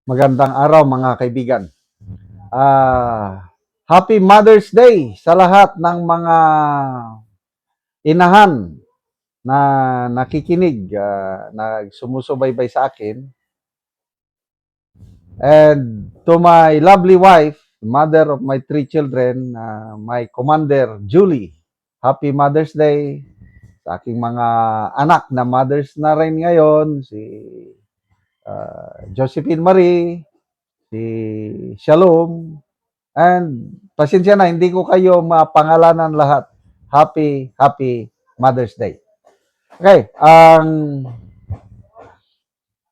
Magandang araw mga kaibigan. Happy Mother's Day sa lahat ng mga inahan na nakikinig, na sumusubaybay sa akin. And to my lovely wife, mother of my 3 children, my commander, Julie. Happy Mother's Day sa aking mga anak na mothers na rin ngayon, si Josephine Marie, si Shalom, and pasensya na, hindi ko kayo mapangalanan lahat. Happy Mother's Day. Okay,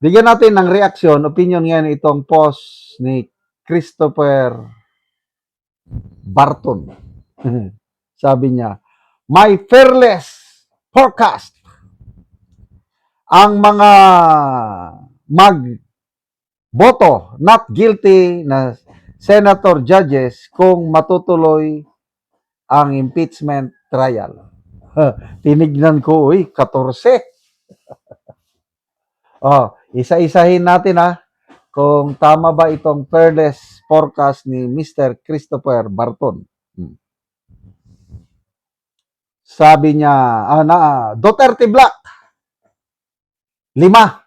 bigyan natin ng reaksyon, opinion ngayon itong post ni Christopher Barton. Sabi niya, my fearless forecast. Ang mga magboto not guilty na senator judges kung matutuloy ang impeachment trial. Tinignan ko, 14. Isa-isahin natin kung tama ba itong fearless forecast ni Mr. Christopher Barton. Sabi niya, Duterte Black, 5.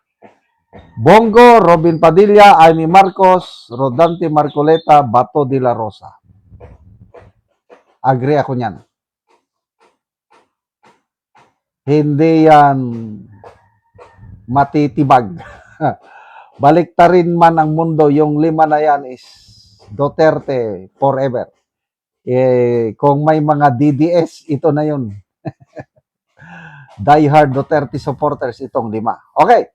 Bongo, Robin Padilla, Amy Marcos, Rodante Marcoleta, Bato de la Rosa. Agree ako niyan. Hindi yan matitibag. Baliktarin man ang mundo, yung 5 na yan is Duterte forever. Kung may mga DDS, ito na yun. Die hard Duterte supporters, itong 5. Okay.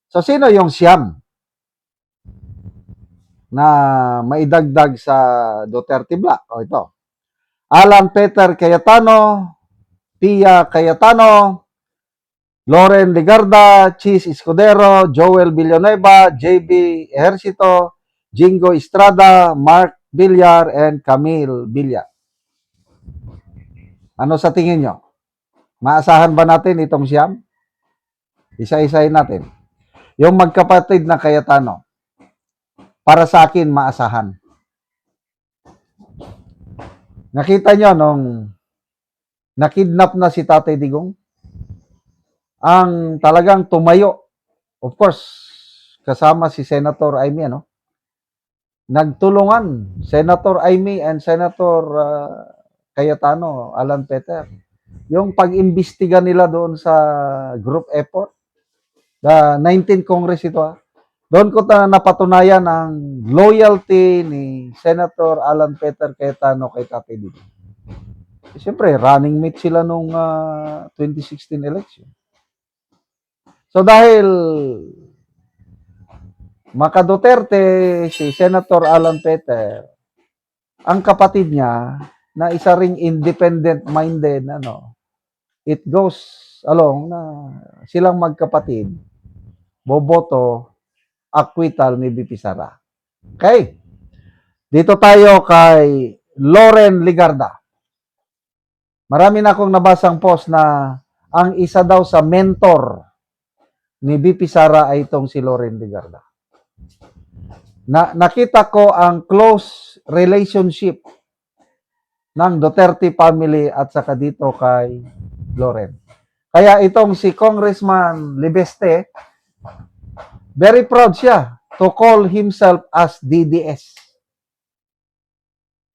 So, sino yung siyam na maidagdag sa Duterte Black? Ito. Alan Peter Cayetano, Pia Cayetano, Loren Legarda, Chis Escudero, Joel Villanueva, JB Ejercito, Jingo Estrada, Mark Villar, and Camille Villar. Ano sa tingin nyo? Maasahan ba natin itong siyam? Isa-isahin natin. Yung magkapatid na Cayetano, para sa akin, maasahan. Nakita nyo nung nakidnap na si Tatay Digong? Ang talagang tumayo, of course, kasama si Senator Amy, nagtulungan, Senator Amy and Senator Cayetano, Alan Peter. Yung pag-imbestiga nila doon sa group effort, the 19th Congress ito, doon ko napatunayan ang loyalty ni Senator Alan Peter Cayetano kay Tatay Digong. Siyempre, running mate sila nung 2016 election. So dahil Maka Duterte, si Senator Alan Peter, ang kapatid niya na isa ring independent-minded, it goes along na silang magkapatid, boboto, acquittal ni BP Sara. Okay. Dito tayo kay Loren Legarda. Marami na akong nabasang post na ang isa daw sa mentor ni BP Sara ay itong si Loren Legarda. Nakita ko ang close relationship ng Duterte family at saka dito kay Loren. Kaya itong si Congressman Libeste, very proud siya to call himself as DDS.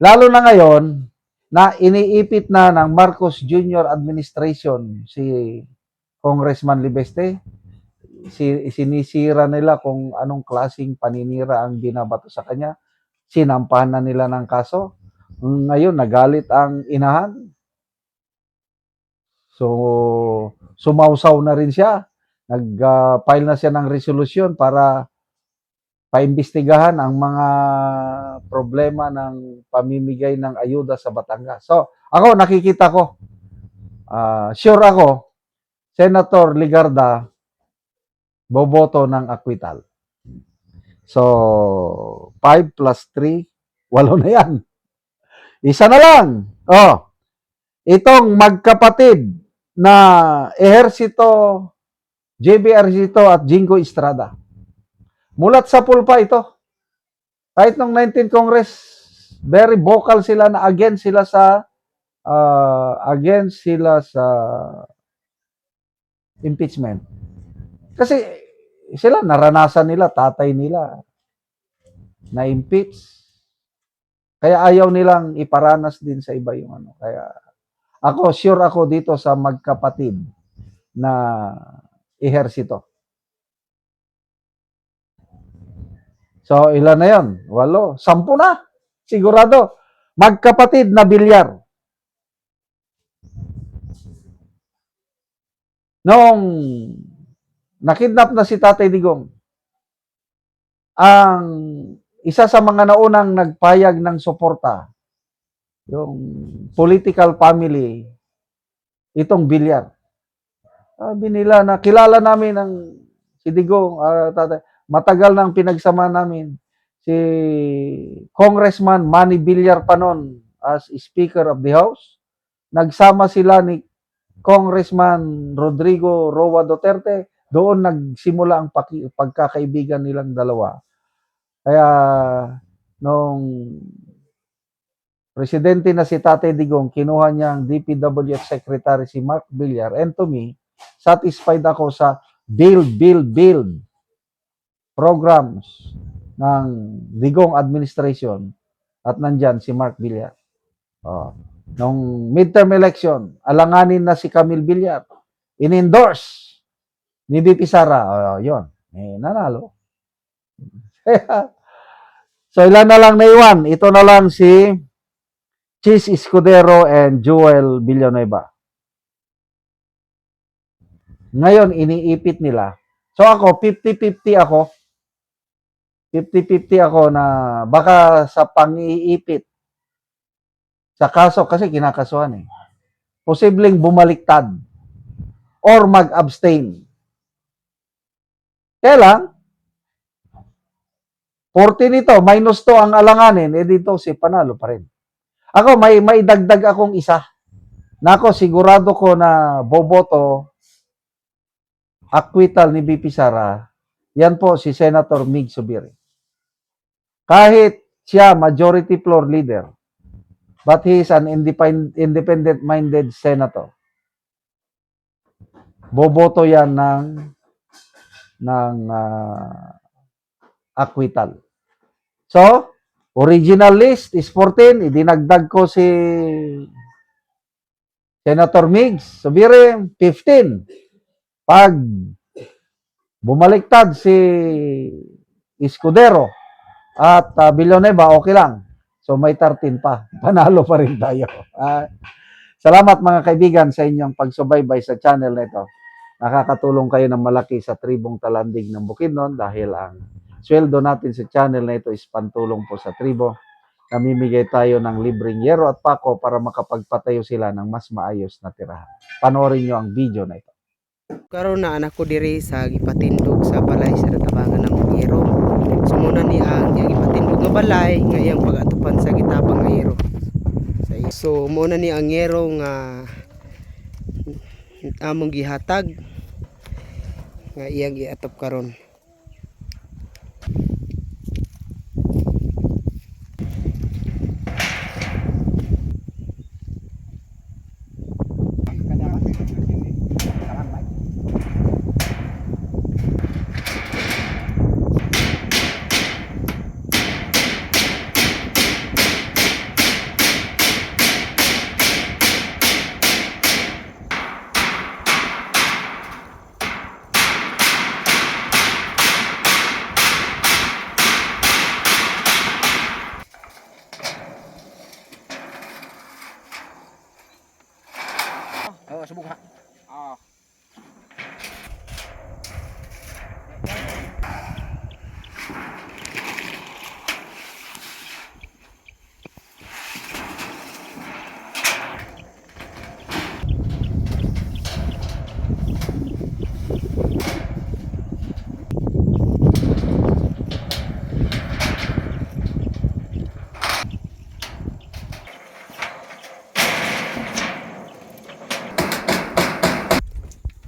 Lalo na ngayon na iniipit na ng Marcos Jr. administration si Congressman Libeste, sinisira nila kung anong klaseng paninira ang binabato sa kanya. Sinampahan na nila ng kaso. Ngayon, nagalit ang inahan. So, sumausaw na rin siya. Nag-file na siya ng resolution para paimbestigahan ang mga problema ng pamimigay ng ayuda sa Batangas. So, ako, nakikita ko, sure ako, Senator Legarda, boboto ng acquittal. So, 5 plus 3, 8 na yan. Isa na lang. Itong magkapatid na Ejercito, JB Ejercito at Jingo Estrada. Mulat sa pulpa ito. Kahit nung 19th Congress, very vocal sila na against sila sa impeachment. Kasi sila naranasan nila, tatay nila na impeach. Kaya ayaw nilang iparanas din sa iba yung ano. Kaya sure ako dito sa magkapatid na ehersito. So, ilan na yon? 8, 10 na. Sigurado. Magkapatid na bilyar. Noong nakidnap na si Tatay Digong, ang isa sa mga naunang nagpayag ng suporta, yung political family, itong bilyar. Sabi nila na kilala namin ang si Digong, tatay, matagal nang pinagsama namin si Congressman Manny Villar pa noon as Speaker of the House. Nagsama sila ni Congressman Rodrigo Roa Duterte. Doon nagsimula ang pagkakaibigan nilang dalawa. Kaya nung presidente na si Tatay Digong, kinuha niya ang DPWH Secretary si Mark Villar. And to me, satisfied ako sa build programs ng Digong administration at nandyan si Mark Villar. Nung midterm election, alanganin na si Camille Villar. In-endorse ni BP Sara. Yun. Nanalo. So, ilan na lang naiwan? Ito na lang si Chis Escudero and Joel Villanueva. Ngayon, iniipit nila. So, ako, 50-50 ako. 50-50 ako na baka sa pang-iipit sa kaso, kasi kinakasuhan eh. Posibleng bumaliktad or mag-abstain. Kaya lang, 40 nito, minus 2 ang alanganin, dito si panalo pa rin. Ako, may dagdag akong isa. Nako, sigurado ko na boboto acquittal ni BP Sara. Yan po si Senator Mig Zubiri. Kahit siya majority floor leader, but he is an independent-minded senator. Boboto yan ng acquittal. So, original list is 14. Idinagdag ko si Senator Migs Zubiri, 15. Pag bumaliktad si Escudero at Villanueva, okay lang. So, may 13 pa. Panalo pa rin tayo. Salamat mga kaibigan sa inyong pagsubaybay sa channel na ito. Nakakatulong kayo ng malaki sa tribong Talandig ng Bukidnon dahil ang sweldo natin sa channel na ito is pantulong po sa tribo. Namimigay tayo ng libreng yero at pako para makapagpatayo sila ng mas maayos na tirahan. Panoorin nyo ang video na ito. Karon na anak ko diri sa gipatindog sa balay sa Tabangan ng Yero. Sumuna ni ang gipatindog nga balay nga iyang pag-atupan sa gitabang nga yero. So muna ni ang yero nga among gihatag nga iyang giatop karon. Subok ha.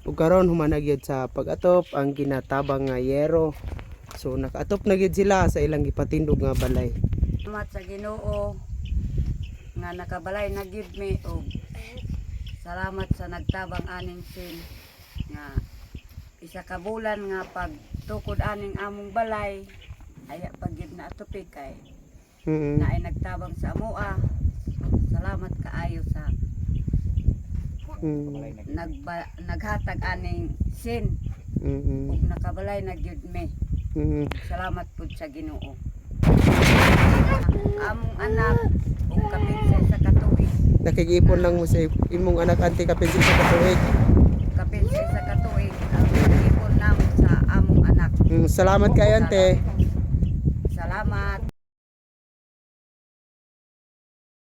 Ug karon humana gyud sa pag-atop ang ginatabang nga yero. So nakaatop na gid sila sa ilang gipatindog nga balay. Salamat sa Ginoo nga nakabalay na gyud mi og salamat sa nagtabang aning sin nga isa ka bulan nga pagtukod aning among balay aya pagyud na atupig kay na ay nagtabang sa amoa. Salamat kaayo sa naghatag aning sin ug nakabalay na gyud mi. Salamat pud sa Ginoo. Among anak ug kapinsa sa katuig. Nakikipon lang mo sa imong anak anti kapinsin sa katuig. Kapinsa sa katuig. Ang ipon namo sa among anak. Salamat kayo ante. Salamat.